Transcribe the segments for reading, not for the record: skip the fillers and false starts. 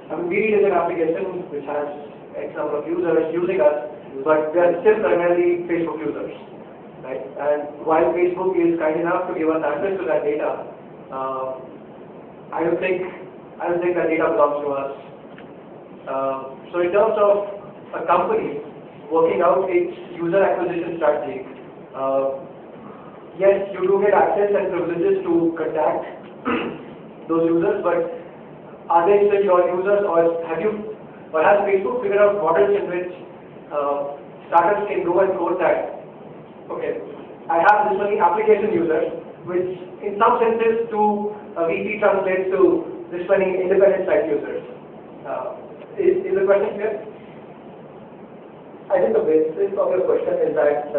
I mean, we is an application which has X number of users using us, but we are still primarily Facebook users, right? And while Facebook is kind enough to give us access to that data, I don't think that data belongs to us. So in terms of a company working out its user acquisition strategy, yes, you do get access and privileges to contact those users, but are they still your users, or has Facebook figured out models in which startups can go and quote that, okay, I have this many application users, which in some senses to VC translates to this many independent site users. Is the question clear? I think the basis of your question is that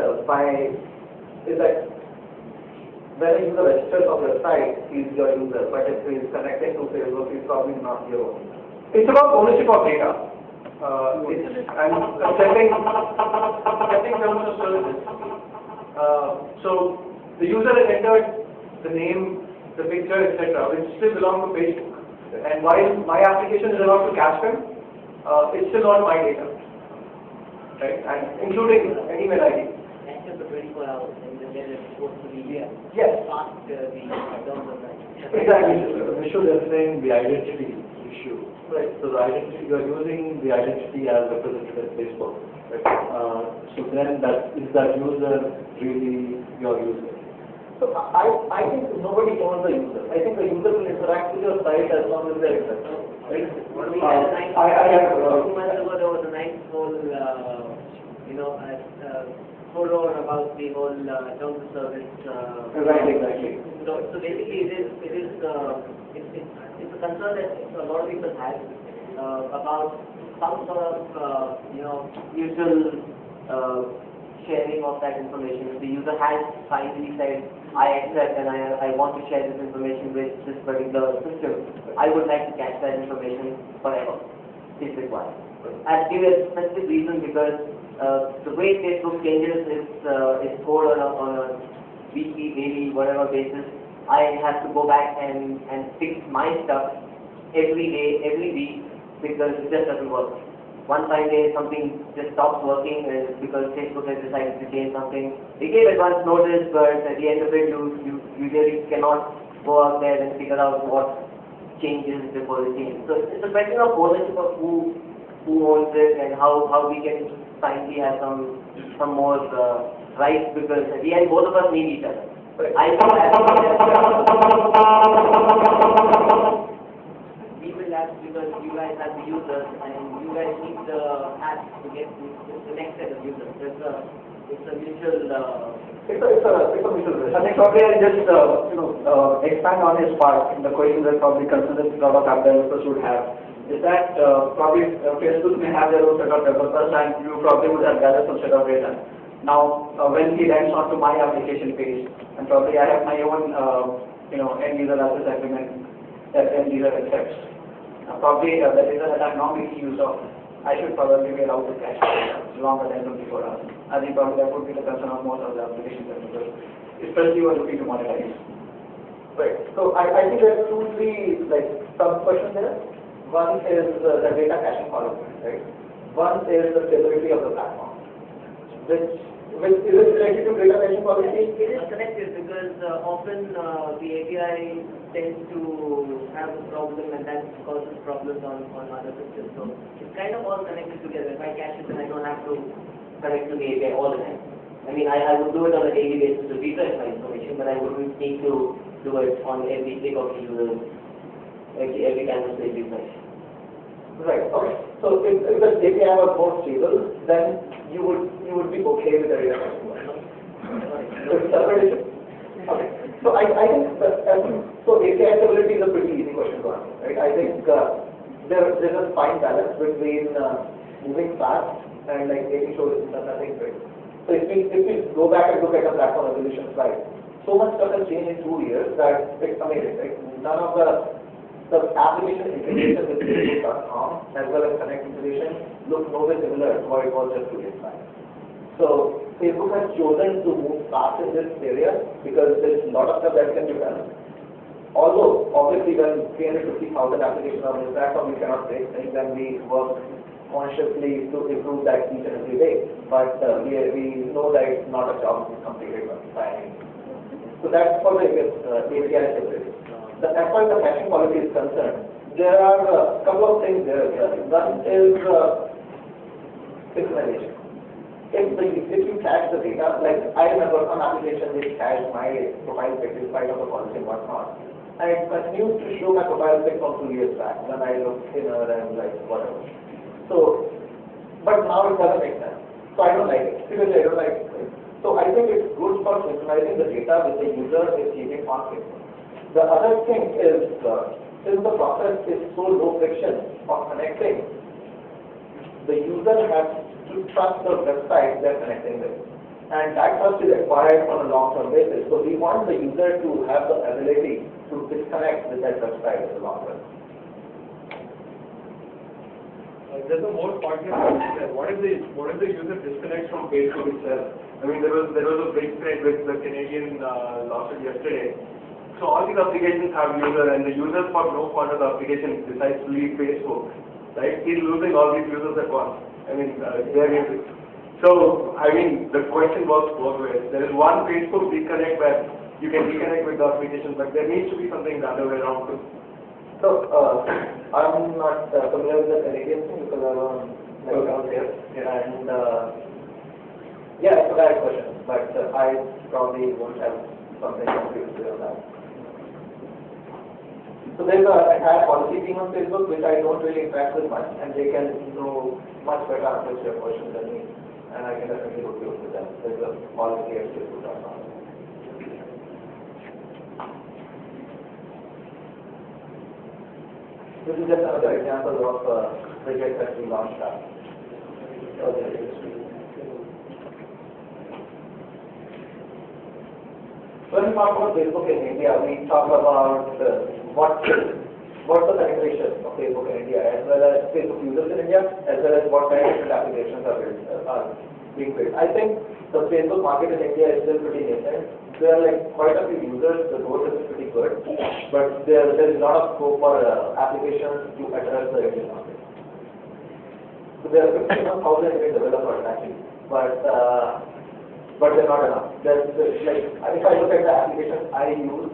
when a user registers on your site, he's your user, but if he's connected to Facebook, he's probably not your owner. It's about ownership of data. And setting terms of services. So the user has entered the name, the picture, etc., which still belong to Facebook. And while my application is allowed to catch them, it's still not my data, right? And including an email ID. The 24 hours, and then it's supposed to be yes. past the terms of that. Exactly. The issue they're saying the identity issue. Right. So the identity, you are using the identity as represented as Facebook. Right. So then is that user really your user? So I think nobody owns the user. I think the user will interact with your site as long as they're interested. Right? I 2 months ago there was a nice whole, furor about the whole terms of service. Right, exactly. So basically, it's a concern that a lot of people have about some sort of mutual sharing of that information. If the user has finally said, I accept and I want to share this information with this particular system, I would like to catch that information forever, if required. I'll give a specific reason because the way Facebook changes its code on a weekly, daily, whatever basis, I have to go back and fix my stuff every day, every week, because it just doesn't work. One fine day something just stops working because Facebook has decided to change something. They gave advance notice, but at the end of it, you really cannot go out there and figure out what changes before the change. So it's a question of ownership of who owns it and how we can finally have some more rights, because at the end both of us need each other. I think we will have, because you guys have the users and you guys need the app to get the next set of users. It's a mutual. It's a mutual risk. I think probably I'll just expand on his part in the question that probably concerns a lot of app developers would have. Is that probably Facebook may have their own set of developers and you probably would have gathered some set of data. Now, when he lands onto my application page, and probably I have my own, end user access agreement that end user accepts. Probably the data that I'm not making use of, I should probably be allowed to cache longer than 24 hours. I think probably that would be the concern of most of the application developers, especially when looking to monetize. Right. So I think there are 2-3 sub questions there. One is the data caching policy, right? One is the stability of the platform. Which is it related to data caching policy? It is connected because often the API tends to have a problem and that causes problems on other systems. So it's kind of all connected together. If I cache it, then I don't have to connect to the API all the time. I mean, I would do it on a daily basis to refresh my information, but I wouldn't need to do it on every click of the user, every canvas page refresh. Right. Okay. So if the API was more stable, then you would be okay with the data caching policy. Okay. So I think so API stability is a pretty easy question to answer, right? I think there's a fine balance between moving fast and making sure it's nothing big. So if we go back and look at the platform evolution slide, so much stuff has changed in 2 years that it's amazing, right? None of the application integration with Facebook.com as well as Connect integration look no way similar to what it was just 2 years back. So Facebook has chosen to move fast in this area because there's a lot of stuff that can be done. although obviously when 350,000 applications on this platform, we cannot break things, and we work consciously to improve that each and every day. But we know that it's not a job completed by any means. So that's for the API separately. As far as the caching policy is concerned, there are a couple of things there. One is synchronization. If you cache the data, like I remember some application which cached my profile pic in spite of the policy and whatnot, and it continues to show my profile pic from 2 years back when I look thinner and like whatever. So, but now it doesn't make sense. So I don't like it. Seriously, I don't like it. So I think it's good for synchronizing the data with the user is keeping on Facebook. The other thing is, since the process is so low friction of connecting, the user has to trust the website they're connecting with. And that trust is acquired on a long-term basis. So we want the user to have the ability to disconnect with that website in the long run. There's a more particular question there. What if the user disconnects from Facebook itself? I mean, there was a big thread with the Canadian lawsuit yesterday. So all these applications have user, and the user for no part of the application decides to leave Facebook, right? He's losing all these users at once. I mean, they're using. So, I mean, the question works both ways. There is one Facebook reconnect where you can reconnect with the application, but there needs to be something the other way around too. So, I'm not familiar with the Canadian thing because I was out there. Yeah. And yeah, it's a bad question, but I probably won't have something to say on that. So there's an entire policy team on Facebook which I don't really interact with much, and they can know much better answers to your questions than me, and I can definitely hook you up with them. There's a policy at Facebook.com. This is just another example of a project that we launched up. When we talk about Facebook in India, we talk about what's the penetration of Facebook in India, as well as Facebook users in India, as well as what kind of different applications are being built. I think the Facebook market in India is still pretty nascent. There are like quite a few users, the growth is pretty good, but there is a lot of scope for applications to address the Indian market. So there are 51,000 Indian developers actually, but they're not enough. Like, if I look at the applications I use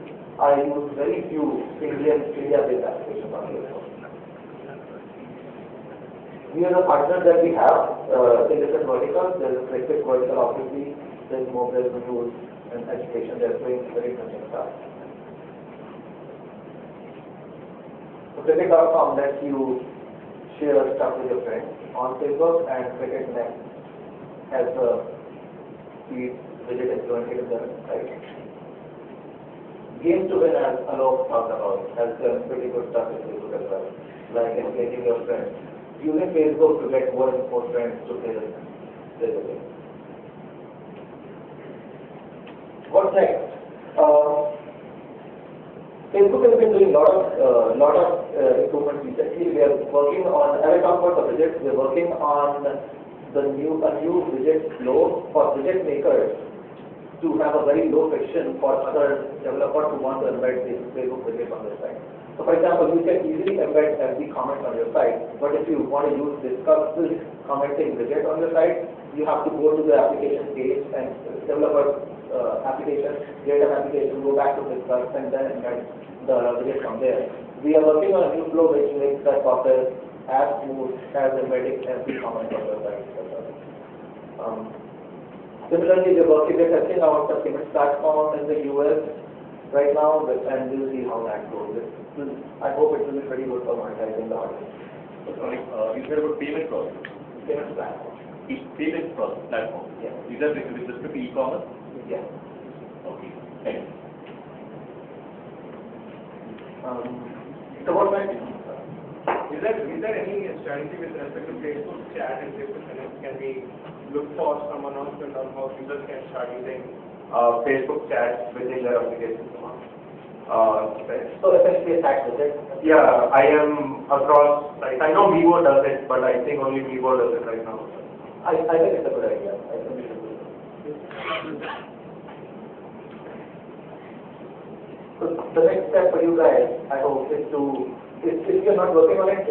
very few India-based applications on Facebook. We are the partners that we have in different verticals. There is a specific vertical, obviously. There's mobile, news, and education. They're doing very interesting stuff. So Cricket.com lets you share stuff with your friends on Facebook, and Cricket Next has the feed widget implemented in the site. Games to Win, as Alok talked about, has done pretty good stuff with Facebook as well, like engaging your friends. Using Facebook to get more and more friends to play the game. What's next? Facebook has been doing a lot of improvements recently. We are working on, as I talked about the widgets, we are working on a new widget flow for widget makers to have a very low friction for other developers who want to embed Facebook widgets on their site. So for example, you can easily embed FB comments on your site, but if you want to use discussive commenting widget on your site, you have to go to the application page and developer application, create an application, go back to discuss, and then embed the widget from there. We are working on a new flow which makes that process as smooth as embedding FB comments on your site. Similarly, we're testing out the payments platform in the US right now, and we'll see how that goes. I hope it will be pretty good for monetizing the audience. Sorry, you said about payment process. Payments platform. Payment process platform. Yeah. Is that with respect to e-commerce? Yeah. Okay. Thanks. So what's next? Is there any strategy with respect to Facebook chat and Facebook Connect? Can we look for some announcement on how users can start using Facebook chat within their applications? Right. So essentially a tax widget. Yeah, I am across. I know Vivo does it, but I think only Vivo does it right now. I think it's a good idea. I think we should do it. So the next step for you guys, I hope, is to, if you're not working on it,